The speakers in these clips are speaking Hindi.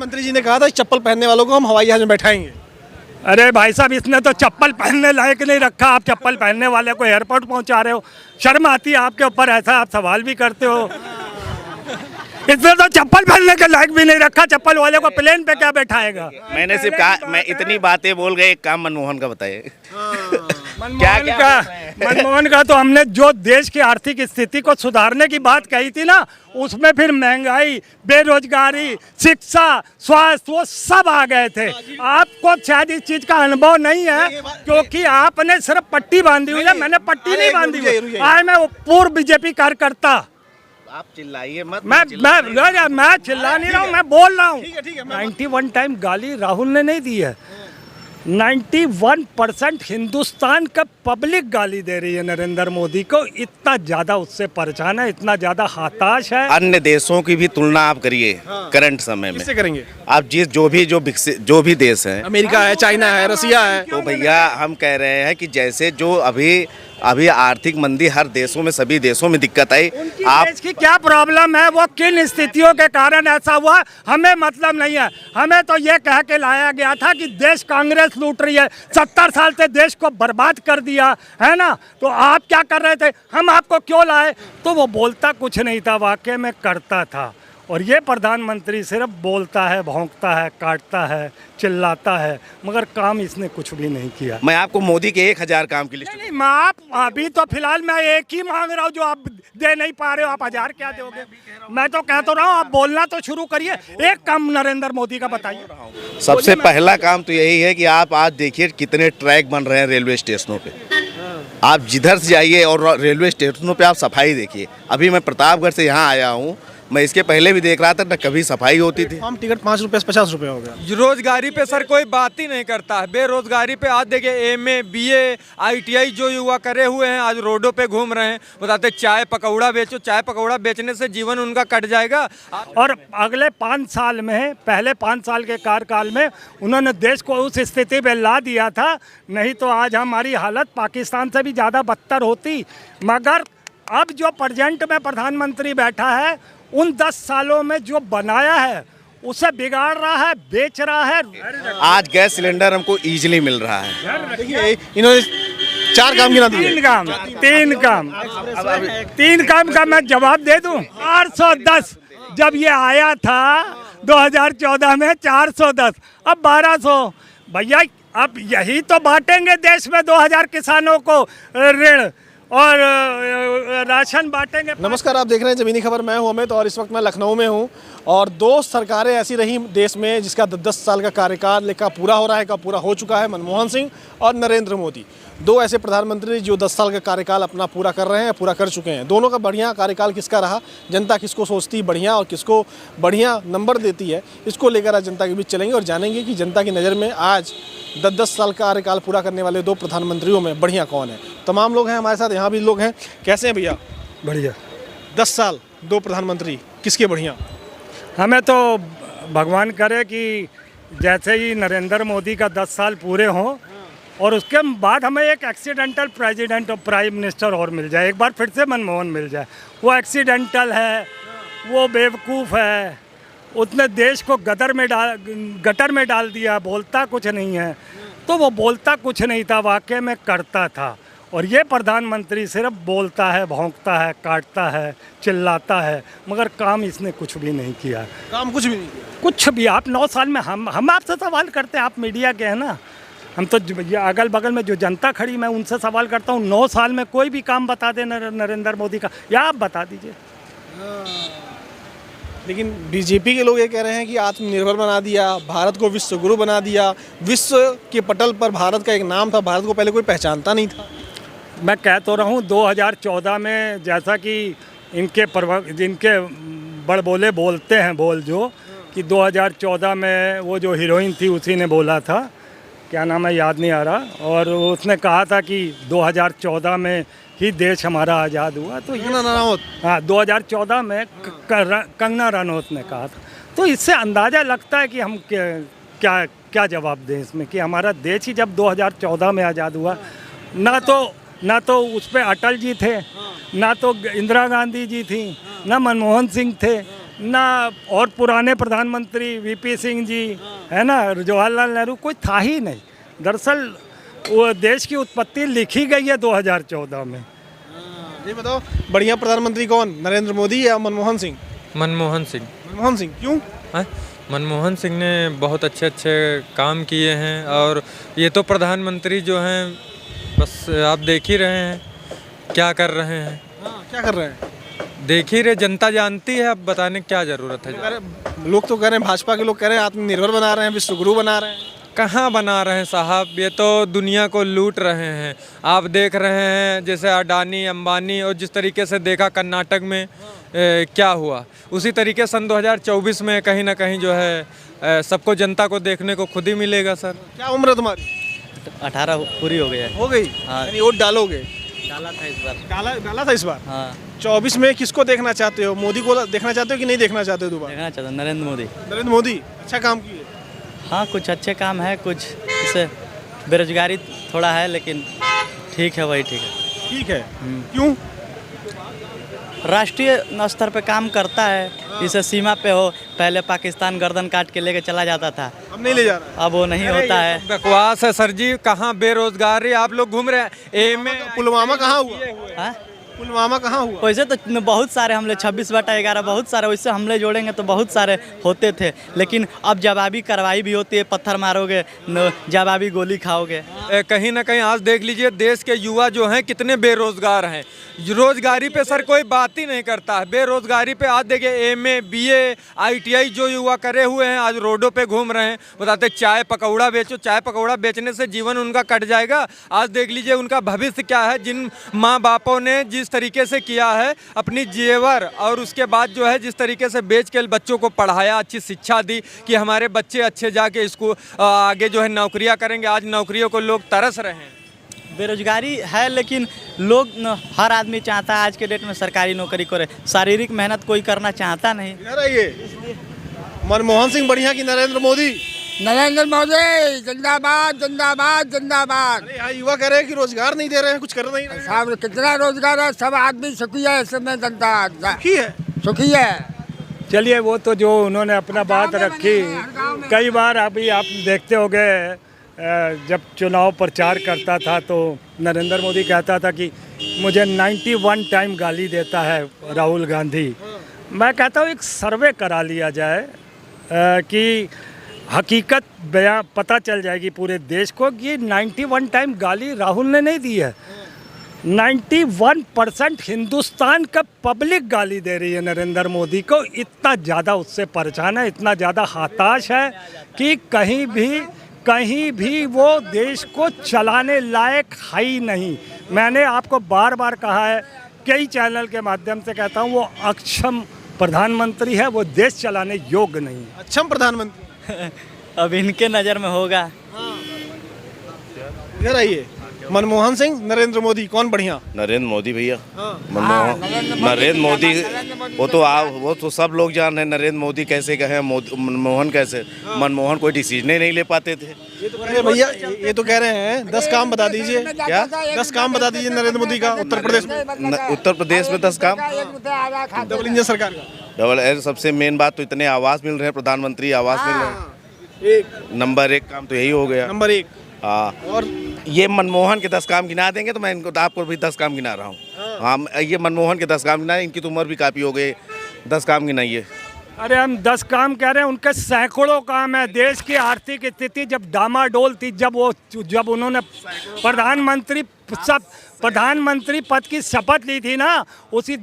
प्रधानमंत्री जी ने कहा था चप्पल पहनने वालों को हम हवाई जहाज में बैठाएंगे। अरे भाई साहब, इसने तो चप्पल पहनने लायक नहीं रखा। आप चप्पल पहनने वाले को एयरपोर्ट पहुंचा रहे हो, शर्म आती है आपके ऊपर? ऐसा आप सवाल भी करते हो। इसने तो चप्पल पहनने के लायक भी नहीं रखा। चप्पल वाले को प्लेन पे क्या बैठाएगा? मैंने सिर्फ कहा, मैं इतनी बातें बोल गए, एक काम मनमोहन का बताइए। मनमोहन का तो हमने जो देश की आर्थिक स्थिति को सुधारने की बात कही थी ना, उसमें फिर महंगाई, बेरोजगारी, शिक्षा, स्वास्थ्य, वो सब आ गए थे। आपको शायद इस चीज का अनुभव नहीं है, क्योंकि आपने सिर्फ पट्टी बांधी हुई है, मैंने पट्टी नहीं बांधी हुई। आज मैं पूर्व बीजेपी कार्यकर्ता। आप चिल्लाइए मत। मैं चिल्ला नहीं रहा हूँ, मैं बोल रहा हूँ। 91 टाइम गाली राहुल ने नहीं दी है। 91% हिंदुस्तान का पब्लिक गाली दे रही है नरेंद्र मोदी को। इतना ज्यादा उससे परेशान है, इतना ज्यादा हताश है। अन्य देशों की भी तुलना आप करिए करंट समय में। किससे करेंगे आप जो भी देश हैं, अमेरिका है, चाइना है, रसिया है, तो भैया हम कह रहे हैं कि जैसे जो अभी आर्थिक मंदी हर देशों में, सभी देशों में दिक्कत आई। आप देश की क्या प्रॉब्लम है, वो किन स्थितियों के कारण ऐसा हुआ, हमें मतलब नहीं है। हमें तो ये कह के लाया गया था कि देश कांग्रेस लूट रही है, 70 साल से देश को बर्बाद कर दिया है ना। तो आप क्या कर रहे थे, हम आपको क्यों लाए? तो वो बोलता कुछ नहीं था, वाकई में करता था। और ये प्रधानमंत्री सिर्फ बोलता है, भौंकता है, काटता है, चिल्लाता है, मगर काम इसने कुछ भी नहीं किया। मैं आपको मोदी के 1000 काम की लिस्ट नहीं, मैं आप अभी तो फिलहाल मैं एक ही मांग रहा हूँ जो आप दे नहीं पा रहे हो। आप 1000 क्या दोगे? मैं तो कह तो रहा हूँ, आप बोलना तो शुरू करिए। एक काम नरेंद्र मोदी का बताइए। सबसे पहला काम तो यही है कि आप आज देखिए कितने ट्रैक बन रहे हैं रेलवे स्टेशनों पे। आप जिधर से जाइए और रेलवे स्टेशनों पे आप सफाई देखिए। अभी मैं प्रतापगढ़ से यहाँ आया हूँ, मैं इसके पहले भी देख रहा था ना, कभी सफाई होती थी। हम टिकट 5 रुपए से 50 रुपए हो गया। रोजगारी पे सर कोई बात ही नहीं करता है। बेरोजगारी पे आज देखिए MA BA ITI जो युवा करे हुए हैं, आज रोडों पे घूम रहे हैं, बताते चाय पकौड़ा बेचो। चाय पकौड़ा बेचने से जीवन उनका कट जाएगा। और अगले 5 साल में, पहले 5 साल के कार्यकाल में उन्होंने देश को उस स्थिति में ला दिया था, नहीं तो आज हमारी हालत पाकिस्तान से भी ज़्यादा बदतर होती। मगर अब जो प्रेजेंट में प्रधानमंत्री बैठा है, उन 10 सालों में जो बनाया है उसे बिगाड़ रहा है, बेच रहा है। आज गैस सिलेंडर हमको इजीली मिल रहा है। देखिए इन्होंने 4 काम गिना दिए। 3 काम का मैं जवाब दे दूं। 410 जब ये आया था 2014 में, 410, अब 1200। भैया अब यही तो बांटेंगे देश में 2000 किसानों को ऋण और राशन बांटेंगे। नमस्कार, आप देख रहे हैं ज़मीनी खबर। मैं हूं अमित और इस वक्त मैं लखनऊ में हूं। और 2 सरकारें ऐसी रही देश में जिसका 10 साल का कार्यकाल का पूरा हो रहा है, का पूरा हो चुका है। मनमोहन सिंह और नरेंद्र मोदी, 2 ऐसे प्रधानमंत्री जो 10 साल का कार्यकाल अपना पूरा कर रहे हैं, पूरा कर चुके हैं। दोनों का बढ़िया कार्यकाल किसका रहा, जनता किसको सोचती बढ़िया और किसको बढ़िया नंबर देती है, इसको लेकर आज जनता के बीच चलेंगे और जानेंगे कि जनता की नज़र में आज 10 साल का कार्यकाल पूरा करने वाले 2 प्रधानमंत्रियों में बढ़िया कौन है। तमाम लोग हैं हमारे साथ, यहाँ भी लोग हैं। कैसे हैं भैया? बढ़िया। 10 साल 2 प्रधानमंत्री किसके बढ़िया? हमें तो भगवान करे कि जैसे ही नरेंद्र मोदी का 10 साल पूरे हों और उसके बाद हमें एक एक्सीडेंटल प्रेसिडेंट और प्राइम मिनिस्टर और मिल जाए, एक बार फिर से मनमोहन मिल जाए। वो एक्सीडेंटल है, वो बेवकूफ़ है, उसने देश को गटर में डाल दिया, बोलता कुछ नहीं है। तो वो बोलता कुछ नहीं था, वाकई में करता था। और ये प्रधानमंत्री सिर्फ बोलता है, भौंकता है, काटता है, चिल्लाता है, मगर काम इसने कुछ भी नहीं किया। काम कुछ भी नहीं किया। कुछ भी। आप 9 साल में हम आपसे सवाल करते हैं, आप मीडिया के हैं ना, हम तो अगल बगल में जो जनता खड़ी, मैं उनसे सवाल करता हूँ। 9 साल में कोई भी काम बता दे नरेंद्र मोदी का, या आप बता दीजिए। लेकिन बीजेपी के लोग ये कह रहे हैं कि आत्मनिर्भर बना दिया, भारत को विश्व गुरु बना दिया। विश्व के पटल पर भारत का एक नाम था, भारत को पहले कोई पहचानता नहीं था। मैं कह तो रहा हूँ 2014 में, जैसा कि जिनके बड़बोले बोलते हैं बोल जो, कि 2014 में वो जो हीरोइन थी उसी ने बोला था, क्या नाम है याद नहीं आ रहा, और उसने कहा था कि 2014 में ही देश हमारा आज़ाद हुआ। तो ये हाँ 2014 में कंगना रनौत ने कहा था। तो इससे अंदाज़ा लगता है कि हम क्या जवाब दें इसमें, कि हमारा देश ही जब 2014 में आज़ाद हुआ, ना तो उस पर अटल जी थे, ना तो इंदिरा गांधी जी थी, ना मनमोहन सिंह थे, ना और पुराने प्रधानमंत्री वीपी सिंह जी है ना, जवाहरलाल नेहरू, कोई था ही नहीं। दरअसल वो देश की उत्पत्ति लिखी गई है 2014 में। ये बताओ बढ़िया प्रधानमंत्री कौन, नरेंद्र मोदी या मनमोहन सिंह? मनमोहन सिंह। मनमोहन सिंह क्यों? हाँ? मनमोहन सिंह ने बहुत अच्छे अच्छे काम किए हैं और ये तो प्रधानमंत्री जो हैं बस आप देख ही रहे हैं क्या कर रहे हैं। क्या कर रहे हैं? देख ही रहे, जनता जानती है, अब बताने की क्या ज़रूरत है। लोग तो कह रहे हैं, भाजपा के लोग कह रहे हैं आत्मनिर्भर बना रहे हैं, विश्वगुरु बना रहे हैं। कहाँ बना रहे हैं साहब, ये तो दुनिया को लूट रहे हैं। आप देख रहे हैं जैसे अडानी अंबानी, और जिस तरीके से देखा कर्नाटक में क्या हुआ, उसी तरीके सन 2024 में कहीं ना कहीं जो है सबको जनता को देखने को खुद ही मिलेगा। सर क्या उम्र है तुम्हारी? 18 पूरी हो गई है। हो गई? हाँ। यानी वोट डालोगे? डाला था इस बार। डाला था इस बार? हाँ, 24 में किसको देखना चाहते हो? मोदी को देखना चाहते हो कि नहीं देखना चाहते हो दोबारा? देखना चाहता हूँ नरेंद्र मोदी। नरेंद्र मोदी अच्छा काम किए। हाँ, कुछ अच्छे काम है, कुछ जैसे बेरोजगारी थोड़ा है, लेकिन ठीक है, वही ठीक है। ठीक है। क्यों? राष्ट्रीय स्तर पे काम करता है, जैसे सीमा पे हो, पहले पाकिस्तान गर्दन काट के लेके चला जाता था, अब नहीं ले जा रहा है। अब वो नहीं होता है। बकवास है सर जी, कहाँ बेरोजगारी, आप लोग घूम रहे हैं एम पुलवामा कहाँ हुआ? हाँ? पुलवामा कहाँ हुआ? वैसे तो बहुत सारे हमले 26/11 बहुत सारे वैसे हमले जोड़ेंगे तो बहुत सारे होते थे, लेकिन अब जवाबी कार्रवाई भी होती है, पत्थर मारोगे जवाबी गोली खाओगे। कहीं ना कहीं आज देख लीजिए देश के युवा जो हैं कितने बेरोजगार हैं। रोजगारी पे सर कोई बात ही नहीं करता है। बेरोजगारी पे आज देखिए एमए बीए आईटीआई जो युवा करे हुए हैं आज रोडों पे घूम रहे हैं, बताते चाय पकौड़ा बेचो। चाय पकौड़ा बेचने से जीवन उनका कट जाएगा। आज देख लीजिए उनका भविष्य क्या है। जिन माँ बापों ने जिस तरीके से किया है अपनी जेवर, और उसके बाद जो है जिस तरीके से बेच के बच्चों को पढ़ाया, अच्छी शिक्षा दी कि हमारे बच्चे अच्छे जाके स्कूल आगे जो है नौकरियां करेंगे, आज नौकरियों को लोग तरस रहे हैं। बेरोजगारी है, लेकिन लोग हर आदमी चाहता है आज के डेट में सरकारी नौकरी करे, शारीरिक मेहनत कोई करना चाहता नहीं। ये मनमोहन सिंह बढ़िया कि नरेंद्र मोदी? नरेंद्र मोदी जिंदाबाद जिंदाबाद जिंदाबाद। अरे यहाँ युवा कह रहे हैं कि रोजगार नहीं दे रहे हैं, कुछ कर नहीं रहे हैं। साहब कितना रोजगार है, सब आदमी सुखी है, इसमें जनता की है, सुखी है। चलिए वो तो जो उन्होंने अपना बात रखी, कई बार अभी आप देखते होंगे जब चुनाव प्रचार करता था तो नरेंद्र मोदी कहता था कि मुझे 91 टाइम गाली देता है राहुल गांधी। मैं कहता हूँ एक सर्वे करा लिया जाए कि हकीकत बयां पता चल जाएगी पूरे देश को कि 91 टाइम गाली राहुल ने नहीं दी है। 91% हिंदुस्तान का पब्लिक गाली दे रही है नरेंद्र मोदी को। इतना ज़्यादा उससे परेशान है, इतना ज़्यादा हताश है कि कहीं भी वो देश को चलाने लायक है ही नहीं। मैंने आपको बार बार कहा है, कई चैनल के माध्यम से कहता हूँ, वो अक्षम प्रधानमंत्री है, वो देश चलाने योग्य नहीं है। अक्षम प्रधानमंत्री अब इनके नज़र में होगा। इधर आइए, मनमोहन सिंह नरेंद्र मोदी कौन बढ़िया? नरेंद्र मोदी भैया। नरेंद्र मोदी वो तो सब लोग जान रहे हैं। नरेंद्र मोदी कैसे कहें, मनमोहन कैसे? मनमोहन कोई डिसीजन नहीं ले पाते थे। ये तो कह रहे हैं भैया, ये तो कह रहे हैं 10 काम बता दीजिए। क्या 10 काम बता दीजिए नरेंद्र मोदी का उत्तर प्रदेश में? उत्तर प्रदेश में 10 काम। डबल इंजन सरकार का सबसे मेन बात तो इतने आवास मिल रहे हैं, प्रधानमंत्री आवास मिल रहे हैं। नंबर 1 काम तो यही हो गया। नंबर 1। हाँ, और ये मनमोहन के 10 काम गिना देंगे तो मैं इनको आपको भी 10 काम गिना रहा हूँ। हाँ, ये मनमोहन के 10 काम गिना, इनकी तो उम्र भी काफ़ी हो गई, 10 काम गिनाइए। अरे हम 10 काम कह रहे हैं, उनके सैकड़ों काम है। देश की आर्थिक स्थिति जब डामाडोल थी, जब उन्होंने प्रधानमंत्री पद की शपथ ली थी ना, उसी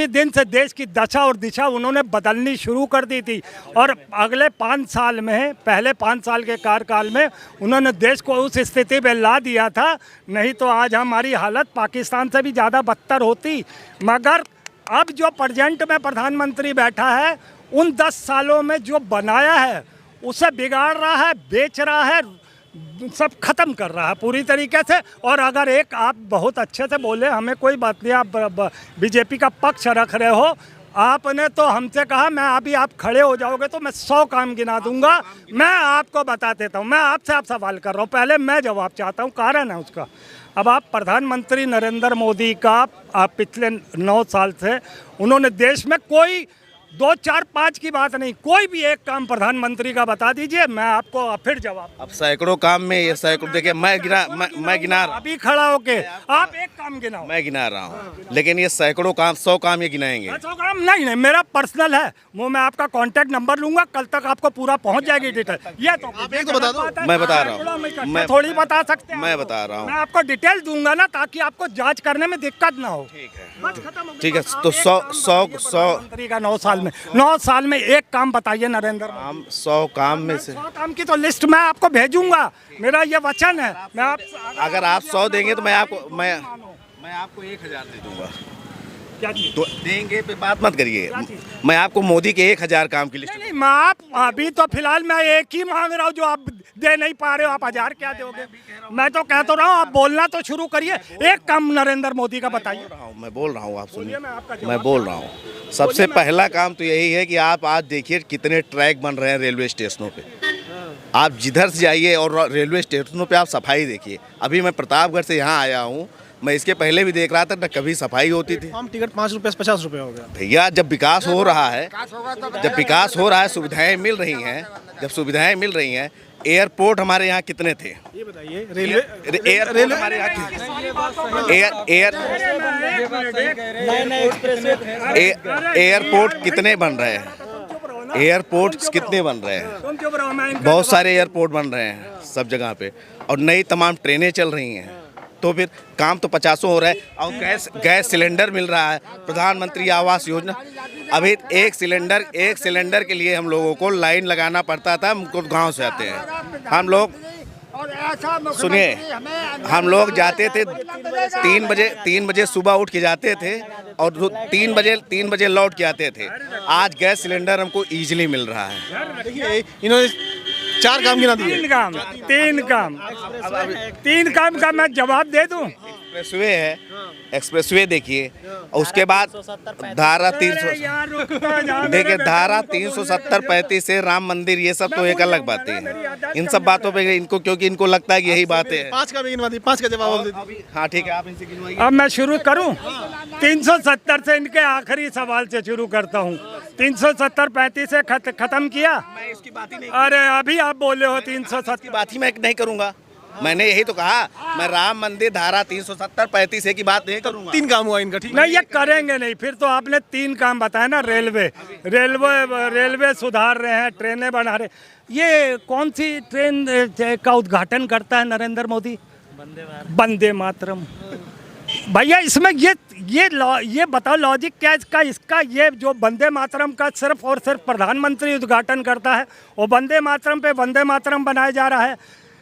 दिन से देश की दशा और दिशा उन्होंने बदलनी शुरू कर दी थी। और अगले 5 साल में, पहले 5 साल के कार्यकाल में उन्होंने देश को उस स्थिति पे ला दिया था, नहीं तो आज हमारी हालत पाकिस्तान से भी ज़्यादा बदतर होती। मगर अब जो प्रेजेंट में प्रधानमंत्री बैठा है, उन 10 सालों में जो बनाया है उसे बिगाड़ रहा है, बेच रहा है, सब खत्म कर रहा है पूरी तरीके से। और अगर एक आप बहुत अच्छे से बोले, हमें कोई बात नहीं, आप बीजेपी का पक्ष रख रहे हो, आपने तो हमसे कहा मैं अभी आप खड़े हो जाओगे तो मैं 100 काम गिना दूंगा। मैं आपको बता देता हूँ, मैं आपसे आप सवाल कर रहा हूँ, पहले मैं जवाब चाहता हूँ, कारण है उसका। अब आप प्रधानमंत्री नरेंद्र मोदी का आप पिछले 9 साल से उन्होंने देश में कोई 2 4 5 की बात नहीं, कोई भी एक काम प्रधानमंत्री का बता दीजिए, मैं आपको फिर जवाब। अब सैकड़ों काम में ये सैकड़ों देखिए, मैं गिना अभी खड़ा होके आप एक काम गिनाओ। मैं गिना रहा हूँ, लेकिन ये सैकड़ों काम 100 काम ये गिनाएंगे। 100 काम नहीं, मेरा पर्सनल है वो, मैं आपका कांटेक्ट नंबर लूंगा, कल तक आपको पूरा पहुंच जाएगी डिटेल। ये तो आप एक तो बता दो। मैं बता रहा हूँ, मैं थोड़ी बता सकते हैं, मैं बता रहा हूँ। मैं आपको डिटेल दूंगा ना, ताकि आपको जांच करने में दिक्कत ना हो। बस खत्म हो गया। ठीक है, तो 100 प्रधानमंत्री का 9 साल में एक काम बताइए नरेंद्र मोदी। काम 100 काम में से 100 काम की तो लिस्ट मैं आपको भेजूंगा, मेरा ये वचन है। मैं आप अगर आप 100 देंगे तो मैं आपको 1000 दे दूंगा। क्या चीज़? तो देंगे पे बात मत करिए, मैं आपको मोदी के 1000 काम की लिस्ट। नहीं, मैं आप अभी तो फिलहाल मैं एक ही मांग रहा हूँ जो आप दे नहीं पा रहे हो, आप 1000 क्या दोगे? मैं तो कहता रहा हूँ, आप बोलना तो शुरू करिए, एक काम नरेंद्र मोदी का बताइए। मैं बोल रहा हूँ, आप सुनिए, मैं आपका जवाब मैं बोल रहा हूँ। सबसे पहला काम तो यही है कि आप आज देखिए कितने ट्रैक बन रहे हैं रेलवे स्टेशनों पे। आप जिधर से जाइए और रेलवे स्टेशनों पे आप सफाई देखिए। अभी मैं प्रतापगढ़ से यहाँ आया हूँ, मैं इसके पहले भी देख रहा था, न कभी सफाई होती थी। हम टिकट 5 रुपये से 50 रुपये हो गया। भैया जब विकास हो रहा है, सुविधाएं मिल रही हैं, जब सुविधाएं मिल रही हैं, एयरपोर्ट हमारे यहाँ कितने थे? ये बताइए, रेलवे एयरपोर्ट हमारे यहाँ एयरपोर्ट कितने बन रहे हैं? एयरपोर्ट कितने बन रहे हैं? बहुत सारे एयरपोर्ट बन रहे हैं सब जगह पे, और नई तमाम ट्रेनें चल रही हैं। तो फिर काम तो 50 हो रहा है, और गैस सिलेंडर मिल रहा है, प्रधानमंत्री आवास योजना। अभी एक सिलेंडर के लिए हम लोगों को लाइन लगाना पड़ता था, हम गाँव से आते हैं हम लोग। सुनिए, हम लोग जाते थे 3 बजे सुबह उठ के जाते थे, और 3 बजे लौट के आते थे। आज गैस सिलेंडर हमको ईजिली मिल रहा है। देखिए, इन्होंने 4 काम गिना दिए। 3 काम का मैं जवाब दे दूं। एक्सप्रेसवे है, एक्सप्रेसवे देखिए, और उसके बाद धारा 300 देखिए, धारा 370 35 से राम मंदिर, ये सब तो एक अलग बातें हैं। इन सब बातों पे इनको, क्योंकि इनको लगता है कि यही बातें हैं। 5 का भी गिनवा दी, 5 का जवाब दे दीजिए। हाँ ठीक है, आप इनसे गिनवाइए। अब मैं शुरू करूं 370 से, इनके आखिरी सवाल से शुरू करता हूं। 370 35 से खत्म किया। मैं इसकी बात ही नहीं, अरे अभी आप बोले हो 370 की बात ही मैं नहीं करूंगा। मैंने यही तो कहा, मैं राम मंदिर धारा 370 35 की बात नहीं करूंगा। 3 काम हुआ इनका, ठीक नहीं, ये करेंगे नहीं। फिर तो आपने 3 काम बताया ना, रेलवे सुधार रहे हैं, ट्रेनें बना रहे। ये कौन सी ट्रेन का उद्घाटन करता है नरेंद्र मोदी? वंदे मातरम। भैया इसमें ये बताओ लॉजिक क्या है इसका? ये जो वंदे मातरम का सिर्फ और सिर्फ प्रधानमंत्री उद्घाटन करता है, और वंदे मातरम पे वंदे मातरम बनाया जा रहा है,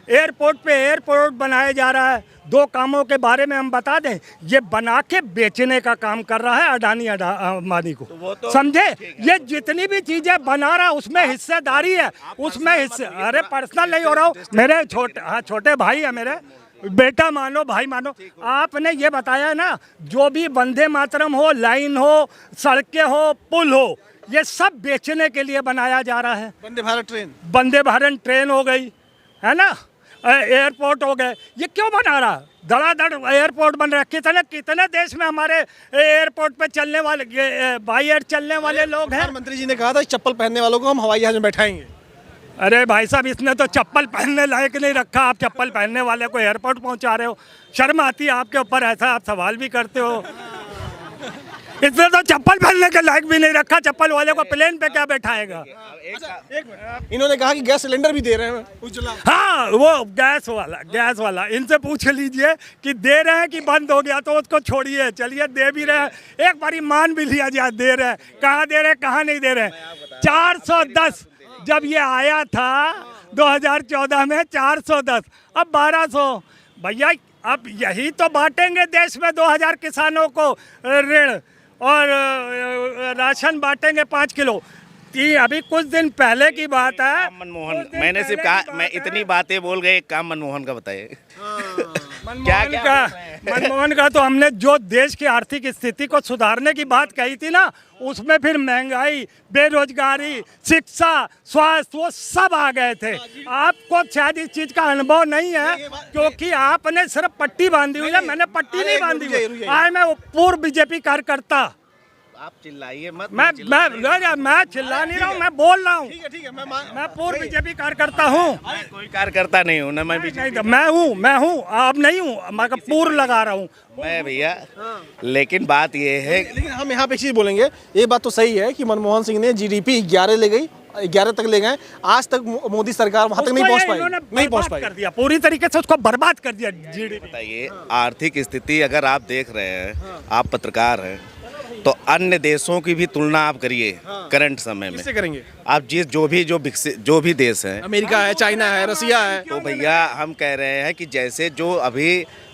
एयरपोर्ट पे एयरपोर्ट बनाया जा रहा है। 2 कामों के बारे में हम बता दें, ये बना के बेचने का काम कर रहा है अडानी अंबानी को, समझे? ये जितनी भी चीजें बना रहा है उसमें हिस्सेदारी है, उसमें हिस्से। अरे पर्सनल नहीं हो रहा हूँ, मेरे छोटे भाई है, मेरे बेटा मानो, भाई मानो। आपने ये बताया ना, जो भी वंदे मातरम हो, लाइन हो, सड़कें हो, पुल हो, ये सब बेचने के लिए बनाया जा रहा है। वंदे भारत ट्रेन हो गई है ना, एयरपोर्ट हो गए, ये क्यों बना रहा? धड़ाधड़ एयरपोर्ट बन रहा है। कितने देश में हमारे एयरपोर्ट पे चलने वाले, बाई एयर चलने वाले लोग हैं। प्रधानमंत्री जी ने कहा था चप्पल पहनने वालों को हम हवाई जहाज में बैठाएंगे। अरे भाई साहब, इसने तो चप्पल पहनने लायक नहीं रखा, आप चप्पल पहनने वाले को एयरपोर्ट पहुंचा रहे हो। शर्म आती है आपके ऊपर, ऐसा आप सवाल भी करते हो। इसने तो चप्पल पहनने के लायक भी नहीं रखा, चप्पल वाले को प्लेन पे क्या बैठाएगा? इन्होंने कहा कि गैस सिलेंडर भी दे रहे हैं उज्ज्वला। हाँ, वो गैस वाला इनसे पूछ लीजिए कि दे रहे हैं कि बंद हो गया, तो उसको छोड़िए, चलिए दे भी रहे हैं, एक बारी मान भी लिया जाए दे रहे हैं। कहाँ दे रहे हैं, कहाँ नहीं दे रहे हैं? 410 जब ये आया था 2014 में 410, अब 1200। भैया अब यही तो बांटेंगे देश में 2000 किसानों को ऋण, और राशन बांटेंगे 5 किलो। अभी कुछ दिन पहले की बात है, मनमोहन, मैंने सिर्फ कहा, मैं इतनी बातें बोल गए, एक काम मनमोहन का बताइए। मनमोहन का तो हमने जो देश की आर्थिक स्थिति को सुधारने की बात कही थी ना, उसमें फिर महंगाई, बेरोजगारी, शिक्षा, स्वास्थ्य, वो सब आ गए थे। आपको शायद इस चीज का अनुभव नहीं है, क्योंकि आपने सिर्फ पट्टी बांधी हुई है, मैंने पट्टी नहीं बांधी हुई। आज मैं पूर्व बीजेपी कार्यकर्ता, आप चिल्लाइए मत। मैं चिल्ला नहीं रहा हूँ, मैं बोल रहा हूँ। ठीक है मैं पूर्व बीजेपी कार्यकर्ता हूँ। मैं कोई कार्यकर्ता नहीं हूँ ना, मैं भी नहीं, मैं हूँ, अब नहीं हूँ, मैं पूर्व लगा रहा हूँ। मैं भैया, लेकिन बात ये है, लेकिन हम यहाँ पे एक चीज़ बोलेंगे, ये बात तो सही है कि मनमोहन सिंह ने जीडीपी 11 ले गई, 11 तक ले गए, आज तक मोदी सरकार वहां तक नहीं पहुंच पाई, नहीं पहुंच पाई। कर दिया पूरी तरीके से, उसको बर्बाद कर दिया जीडीपी। बताइए आर्थिक स्थिति अगर आप देख रहे हैं, आप पत्रकार हैं, तो अन्य देशों की भी तुलना आप करिए करंट समय में। किससे करेंगे? आप जो भी देश हैं, अमेरिका है, चाइना है, रसिया है। तो भैया हम कह रहे हैं कि जैसे जो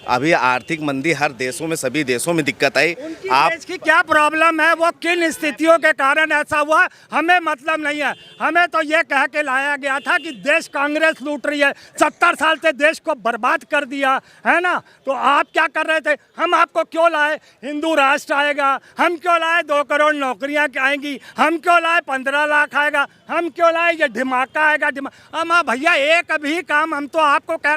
अभी आर्थिक मंदी हर देशों में, सभी देशों में दिक्कत आई, आप देश की क्या प्रॉब्लम है, वो किन स्थितियों के कारण ऐसा हुआ, हमें मतलब नहीं है। हमें तो ये कह के लाया गया था कि देश कांग्रेस लूट रही है, 70 साल से देश को बर्बाद कर दिया है ना। तो आप क्या कर रहे थे? हम आपको क्यों लाए? हिंदू राष्ट्र आएगा, हम क्यों लाए 2 करोड़ नौकरियां आएंगी, हम क्यों लाए 15 लाख आएगा, हम क्यों लाए ये धमाका आएगा। हम भैया एक भी काम हम तो आपको कह